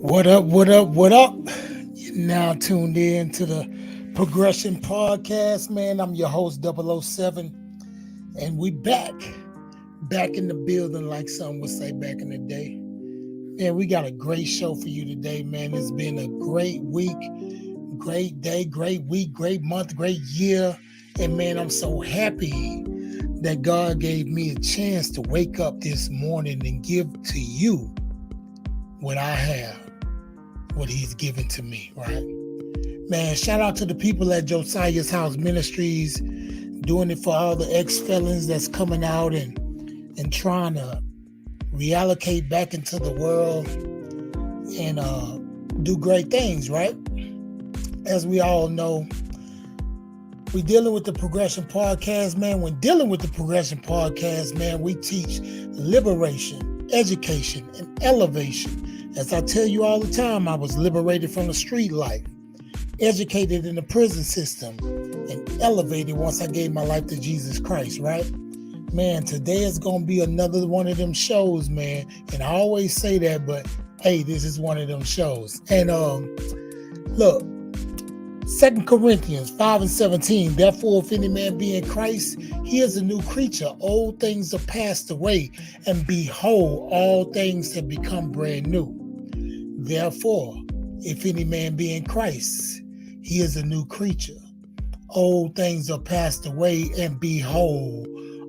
What up, what up, what up? You're now tuned in to the Progression Podcast, man. I'm your host, 007, and we back in the building, like some would say back in the day. Man, we got a great show for you today, man. It's been a great week, great day, great week, great month, great year. And man, I'm so happy that God gave me a chance to wake up this morning and give to you what I have, what He's given to me, right? Man, shout out to the people at Josiah's House Ministries, doing it for all the ex-felons that's coming out and trying to reallocate back into the world and do great things, right? As we all know, we dealing with the Progression Podcast, man. When dealing with the Progression Podcast, man, we teach liberation, education, and elevation. As I tell you all the time, I was liberated from the street life, educated in the prison system, and elevated once I gave my life to Jesus Christ, right? Man, today is going to be another one of them shows, man. And I always say that, but hey, this is one of them shows. And look, 2 Corinthians 5:17, therefore, if any man be in Christ, he is a new creature. Old things are passed away, and behold, all things have become brand new. Therefore, if any man be in Christ, he is a new creature. Old things are passed away, and behold,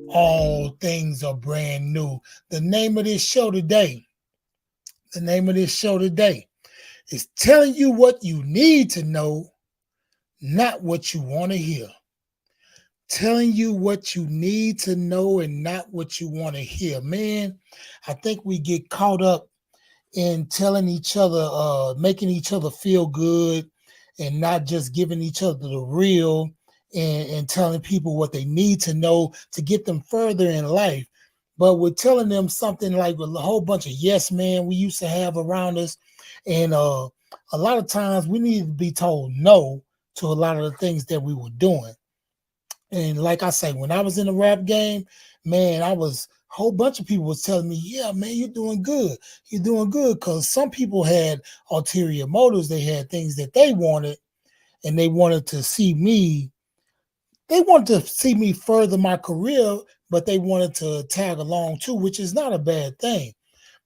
all things are brand new. The name of this show today is telling you what you need to know, not what you want to hear. Telling you what you need to know and not what you want to hear. Man, I think we get caught up in telling each other, making each other feel good and not just giving each other the real and telling people what they need to know to get them further in life. But we're telling them something like a whole bunch of yes men we used to have around us. And a lot of times we need to be told no to a lot of the things that we were doing. And like I say, when I was in the rap game, man, a whole bunch of people was telling me, yeah, man, you're doing good. You're doing good. Because some people had ulterior motives. They had things that they wanted, and they wanted to see me. They wanted to see me further my career, but they wanted to tag along too, which is not a bad thing.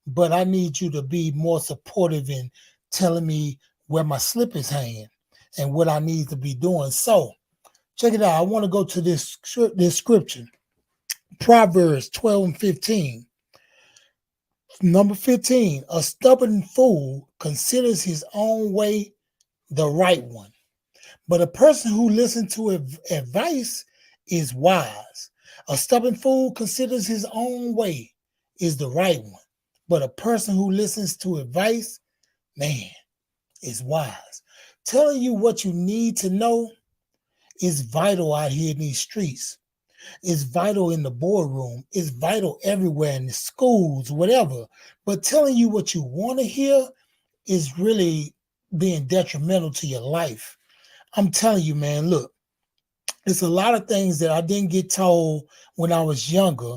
But I need you to be more supportive in telling me where my slip is hanging and what I need to be doing. So check it out. I want to go to this scripture. Proverbs 12:15. Number 15. A stubborn fool considers his own way the right one, but a person who listens to advice is wise. A stubborn fool considers his own way is the right one, but a person who listens to advice, man, is wise. Telling you what you need to know is vital out here in these streets. It's vital in the boardroom. It's vital everywhere in the schools, whatever. But telling you what you want to hear is really being detrimental to your life. I'm telling you, man, look, it's a lot of things that I didn't get told when I was younger,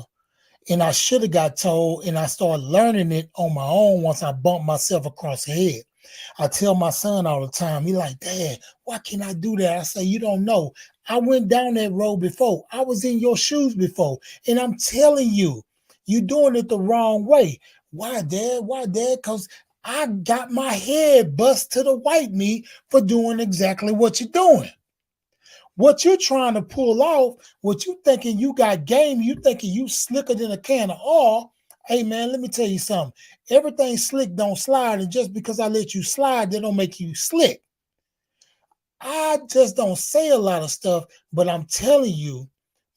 and I should have got told, and I started learning it on my own once I bumped myself across the head. I tell my son all the time, he like, Dad, why can't I do that? I say, you don't know. I went down that road before. I was in your shoes before. And I'm telling you, you're doing it the wrong way. Why, Dad? Why, Dad? Because I got my head bust to the white meat for doing exactly what you're doing. What you're trying to pull off, what you thinking you got game, you thinking you slicker than a can of oil. Hey, man, let me tell you something. Everything slick don't slide, and just because I let you slide, that don't make you slick. I just don't say a lot of stuff, but I'm telling you,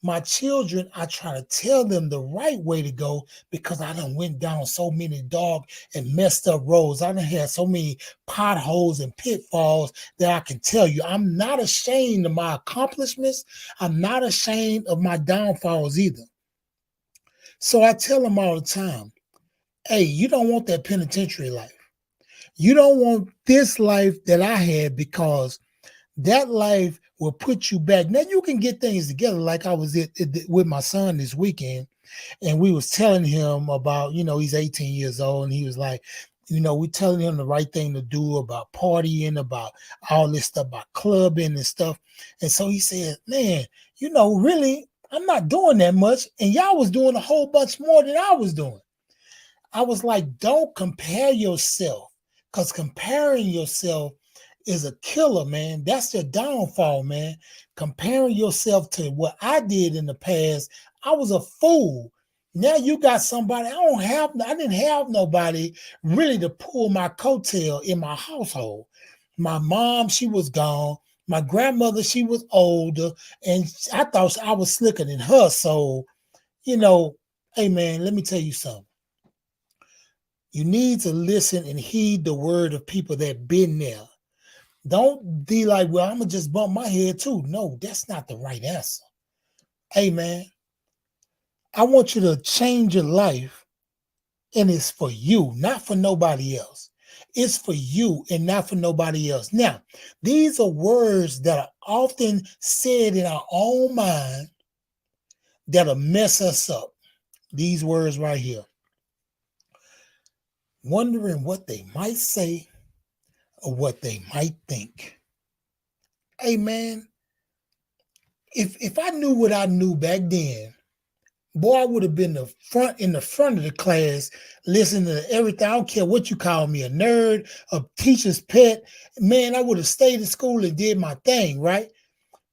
my children, I try to tell them the right way to go because I done went down so many dog and messed up roads. I done had so many potholes and pitfalls that I can tell you. I'm not ashamed of my accomplishments. I'm not ashamed of my downfalls either. So I tell them all the time, hey, you don't want that penitentiary life. You don't want this life that I had because that life will put you back. Now you can get things together like I was with my son this weekend, and we was telling him about, he's 18 years old, and he was like, We telling him the right thing to do about partying, about all this stuff, about clubbing and stuff. And so he said, man, really, I'm not doing that much. And y'all was doing a whole bunch more than I was doing. I was like, don't compare yourself, because comparing yourself is a killer, man. That's your downfall, man. Comparing yourself to what I did in the past, I was a fool. Now you got somebody. I didn't have nobody really to pull my coattail in my household. My mom, she was gone. My grandmother, she was older, and I thought I was slicker than her. So, hey man, let me tell you something. You need to listen and heed the word of people that been there. Don't be like, well, I'm going to just bump my head too. No, that's not the right answer. Hey, man, I want you to change your life, and it's for you, not for nobody else. It's for you and not for nobody else. Now, these are words that are often said in our own mind that'll mess us up. These words right here. Wondering what they might say or what they might think. Hey, man, if I knew what I knew back then, boy, I would have been in the front of the class, listening to everything. I don't care what you call me, a nerd, a teacher's pet. Man, I would have stayed in school and did my thing, right?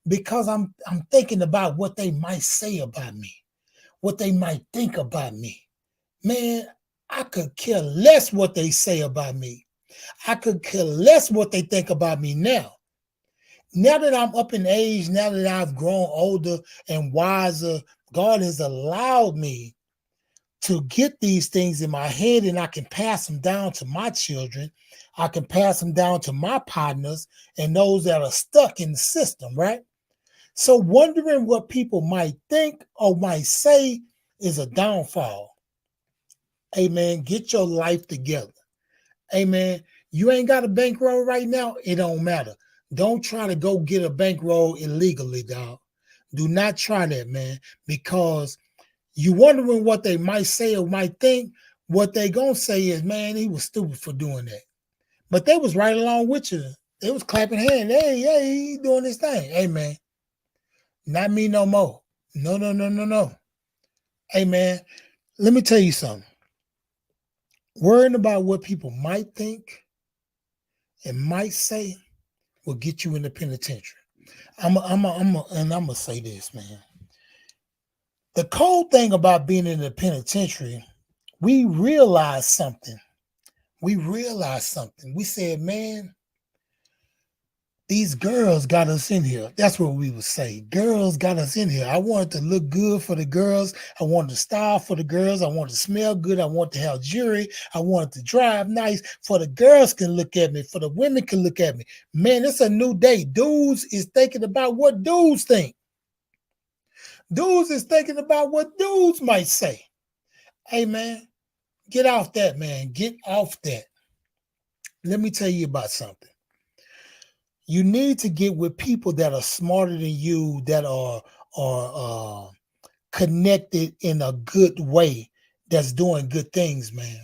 Because I'm thinking about what they might say about me, what they might think about me. Man, I could care less what they say about me. I could care less what they think about me now. Now that I'm up in age, now that I've grown older and wiser, God has allowed me to get these things in my head, and I can pass them down to my children. I can pass them down to my partners and those that are stuck in the system, right? So wondering what people might think or might say is a downfall. Amen. Get your life together. Amen. You ain't got a bankroll right now, it don't matter. Don't try to go get a bankroll illegally, dog. Do not try that, man, because you wondering what they might say or might think. What they gonna say is, man, he was stupid for doing that. But they was right along with you. They was clapping hands. Hey, he doing his thing. Hey, man, not me no more. No, no, no, no, no. Hey, man, let me tell you something. Worrying about what people might think and might say will get you in the penitentiary. I'm gonna say this, man. The cold thing about being in the penitentiary, we realized something. We said, man, these girls got us in here. That's what we would say. Girls got us in here. I wanted to look good for the girls. I wanted to style for the girls. I wanted to smell good. I wanted to have jewelry. I wanted to drive nice for the girls can look at me, for the women can look at me. Man, it's a new day. Dudes is thinking about what dudes think. Dudes is thinking about what dudes might say. Hey, man, get off that, man. Get off that. Let me tell you about something. You need to get with people that are smarter than you, that are connected in a good way, that's doing good things, man.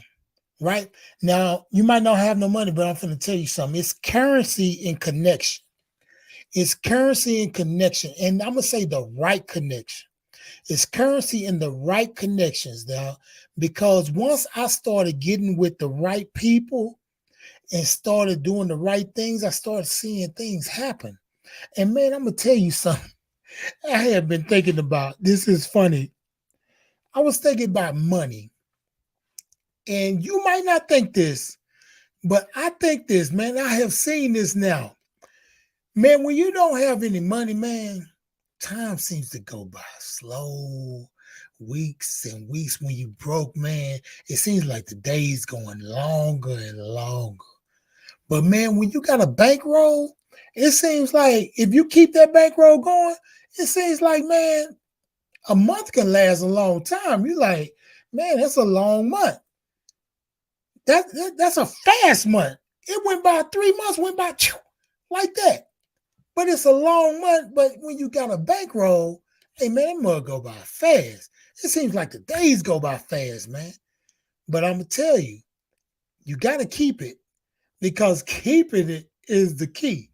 Right? Now, you might not have no money, but I'm going to tell you something. It's currency in connection. It's currency in connection. And I'm going to say the right connection. It's currency in the right connections now, because once I started getting with the right people and started doing the right things, I started seeing things happen. And man, I'm going to tell you something I have been thinking about. This is funny. I was thinking about money. And you might not think this, but I think this, man. I have seen this now. Man, when you don't have any money, man, time seems to go by slow. Weeks and weeks when you broke, man, it seems like the days going longer and longer. But man, when you got a bankroll, it seems like if you keep that bankroll going, it seems like, man, a month can last a long time. You're like, man, that's a long month. That's a fast month. It went by 3 months, went by like that. But it's a long month. But when you got a bankroll, hey man, that mug go by fast. It seems like the days go by fast, man. But I'm gonna tell you, You got to keep it because keeping it is the key.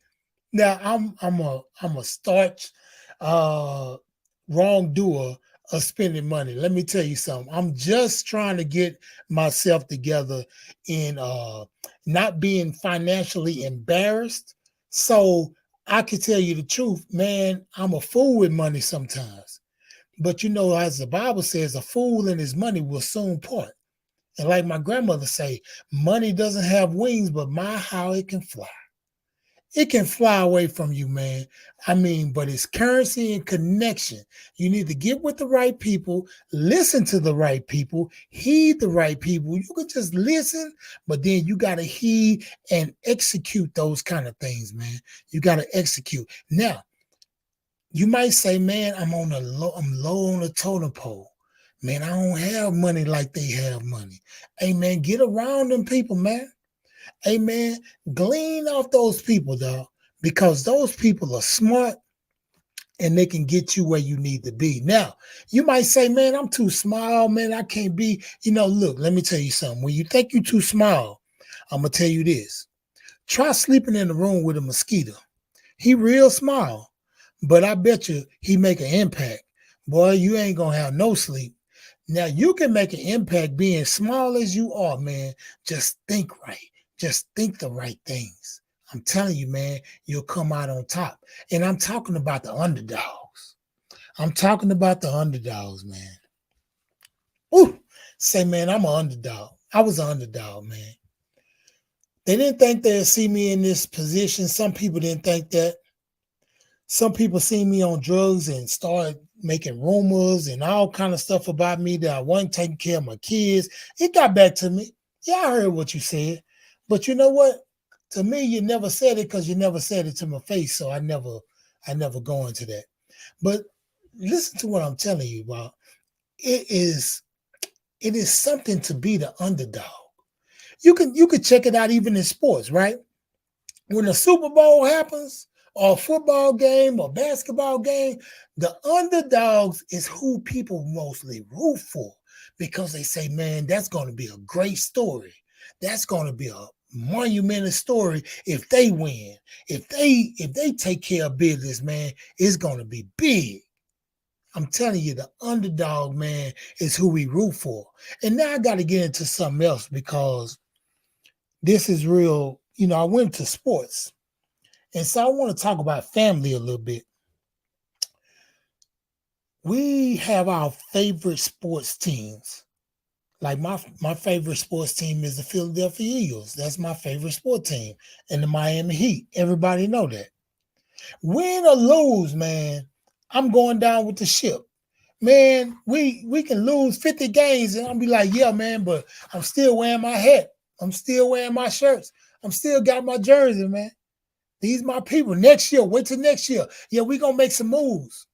Now I'm a starch uh wrongdoer of spending money. Let me tell you something. I'm just trying to get myself together in not being financially embarrassed. So I can tell you the truth, man, I'm a fool with money sometimes. But you know, as the Bible says, a fool and his money will soon part. And like my grandmother say, money doesn't have wings, but my how it can fly. It can fly away from you, man. I mean, but it's currency and connection. You need to get with the right people, listen to the right people, heed the right people. You can just listen, but then you got to heed and execute those kind of things, man. You got to execute. Now, you might say, man, I'm low on the totem pole. Man, I don't have money like they have money. Hey, man, get around them people, man. Amen. Glean off those people, dog, because those people are smart and they can get you where you need to be. Now, you might say, man, I'm too small, man. I can't be, look, let me tell you something. When you think you're too small, I'm going to tell you this. Try sleeping in the room with a mosquito. He real small, but I bet you he make an impact. Boy, you ain't going to have no sleep. Now, you can make an impact being small as you are, man. Just think right. Just think the right things. I'm telling you, man, you'll come out on top. And I'm talking about the underdogs. I'm talking about the underdogs, man. Ooh, say, man, I'm an underdog. I was an underdog, man. They didn't think they'd see me in this position. Some people didn't think that. Some people see me on drugs and started making rumors and all kind of stuff about me that I wasn't taking care of my kids. It got back to me. Yeah, I heard what you said. But you know what? To me, you never said it because you never said it to my face. So I never go into that. But listen to what I'm telling you about. It is something to be the underdog. You can check it out even in sports, right? When the Super Bowl happens, or a football game or basketball game, the underdogs is who people mostly root for because they say, man, that's going to be a great story. That's going to be a monumental story if they win. If they take care of business, man, it's going to be big. I'm telling you, the underdog, man, is who we root for. And now I got to get into something else because this is real. I went to sports. And so I want to talk about family a little bit. We have our favorite sports teams. Like my favorite sports team is the Philadelphia Eagles. That's my favorite sport team. And the Miami Heat. Everybody know that. Win or lose, man, I'm going down with the ship. Man, we can lose 50 games and I'll be like, yeah, man, but I'm still wearing my hat. I'm still wearing my shirts. I'm still got my jersey, man. These my people. Next year, wait till next year. Yeah, we gonna make some moves.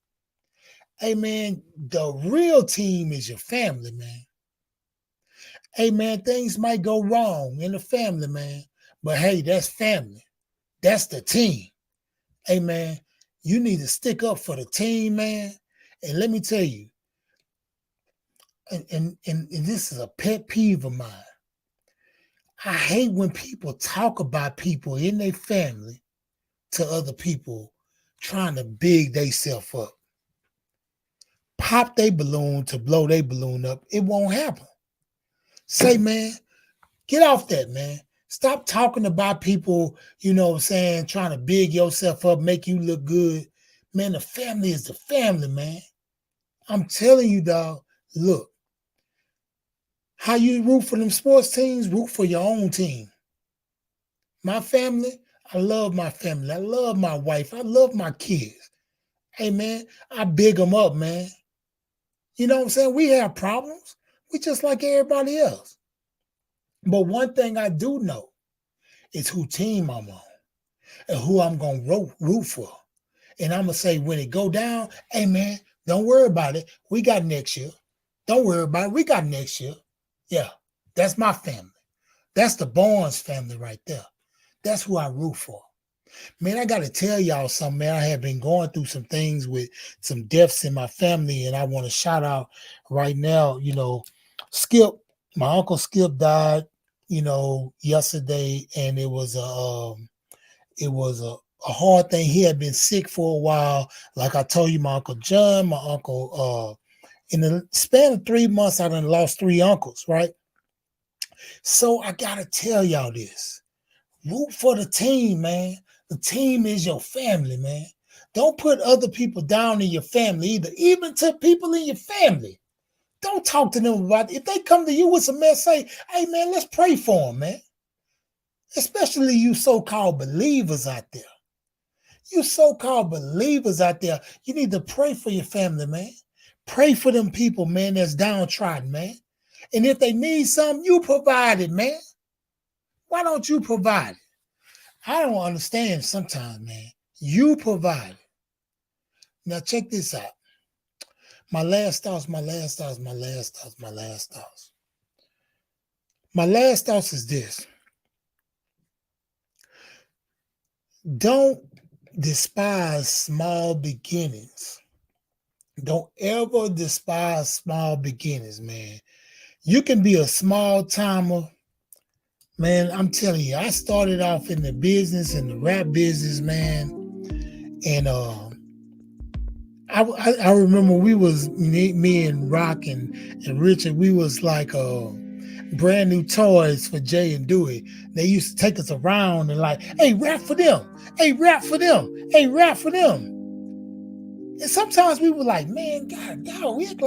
Hey man, the real team is your family, man. Hey man, things might go wrong in the family, man. But hey, that's family. That's the team. Hey man, you need to stick up for the team, man. And let me tell you, and this is a pet peeve of mine. I hate when people talk about people in their family to other people trying to big themselves up. Pop their balloon to blow their balloon up. It won't happen. Say, man, get off that, man. Stop talking about people, what I'm saying, trying to big yourself up, make you look good. Man, the family is the family, man. I'm telling you, dog, look, how you root for them sports teams, root for your own team. My family, I love my family. I love my wife. I love my kids. Hey, man, I big them up, man. You know what I'm saying? We have problems. We just like everybody else. But one thing I do know is who team I'm on and who I'm going to root for. And I'm going to say when it go down, hey, man, don't worry about it. We got next year. Don't worry about it. We got next year. Yeah, that's my family. That's the Barnes family right there. That's who I root for. Man, I got to tell y'all something, man. I have been going through some things with some deaths in my family, and I want to shout out right now, Skip, my uncle Skip died yesterday, and it was a hard thing. He had been sick for a while. Like I told you, my Uncle John, my uncle, in the span of 3 months, I done lost 3 uncles, right? So I gotta tell y'all this. Root for the team, man. The team is your family, man. Don't put other people down in your family either, even to people in your family. Don't talk to them about it. If they come to you with some mess, say, hey, man, let's pray for them, man. Especially you so-called believers out there. You so-called believers out there, you need to pray for your family, man. Pray for them people, man, that's downtrodden, man. And if they need something, you provide it, man. Why don't you provide it? I don't understand sometimes, man. You provide it. Now check this out. My last thoughts is this. Don't despise small beginnings. Don't ever despise small beginnings, man. You can be a small timer. Man, I'm telling you, I started off in the business, in the rap business, man. And I remember we was, me and Rock and Richard, we was like brand new toys for Jay and Dewey. They used to take us around and like, hey, rap for them. Hey, rap for them. Hey, rap for them. And sometimes we were like, man, God, dog, we act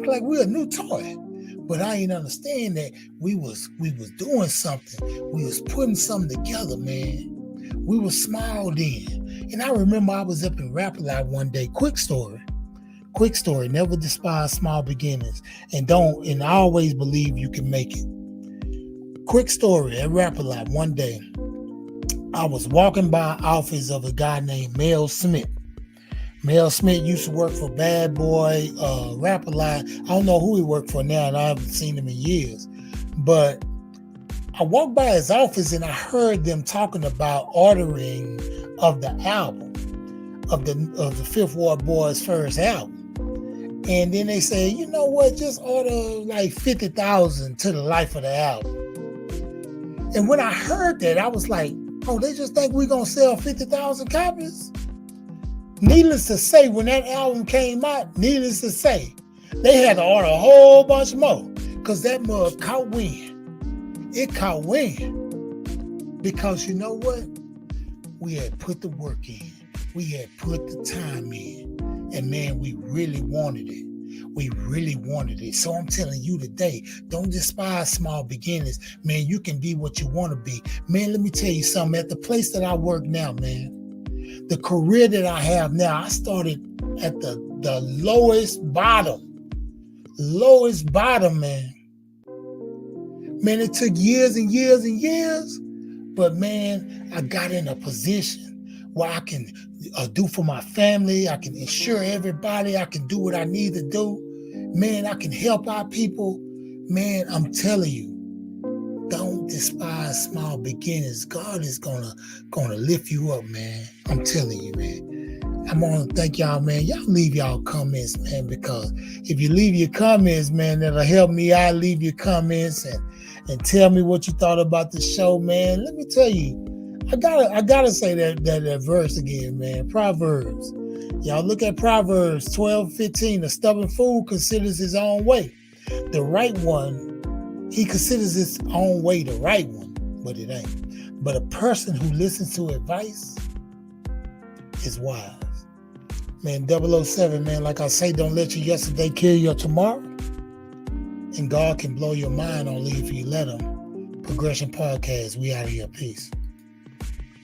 like we're a new toy. But I ain't understand that we was doing something. We was putting something together, man. We were small then. And I remember I was up in Rap A Lot one day. Quick story. Never despise small beginnings. And I always believe you can make it. Quick story at Rap A Lot one day. I was walking by office of a guy named Mel Smith. Mel Smith used to work for Bad Boy, Rap A Lot. I don't know who he worked for now, and I haven't seen him in years. But I walked by his office and I heard them talking about ordering of the album, of the Fifth Ward Boys' first album. And then they said, you know what, just order like 50,000 to the life of the album. And when I heard that, I was like, oh, they just think we're going to sell 50,000 copies? Needless to say, when that album came out, they had to order a whole bunch more because that mug caught wind. It caught wind because you know what? We had put the work in. We had put the time in. And man, we really wanted it. So I'm telling you today, don't despise small beginnings. Man, you can be what you want to be. Man, let me tell you something. At the place that I work now, man, the career that I have now, I started at the lowest bottom, man. Man, it took years and years and years, but man, I got in a position where I can do for my family. I can insure everybody. I can do what I need to do. Man, I can help out people. Man, I'm telling you, don't despise small beginnings. God is gonna lift you up, man. I'm telling you, man. I'm gonna thank y'all, man. Y'all leave y'all comments, man, because if you leave your comments, man, that'll help me out. Leave your comments and tell me what you thought about the show, man. Let me tell you, I gotta say that verse again, man. Proverbs. Y'all look at Proverbs 12:15. A stubborn fool considers his own way. The right one, he considers his own way the right one, but it ain't. But a person who listens to advice is wise. Man, 007, man, like I say, don't let your yesterday kill your tomorrow. And God can blow your mind only if you let him. Progression Podcast, we out of here. Peace.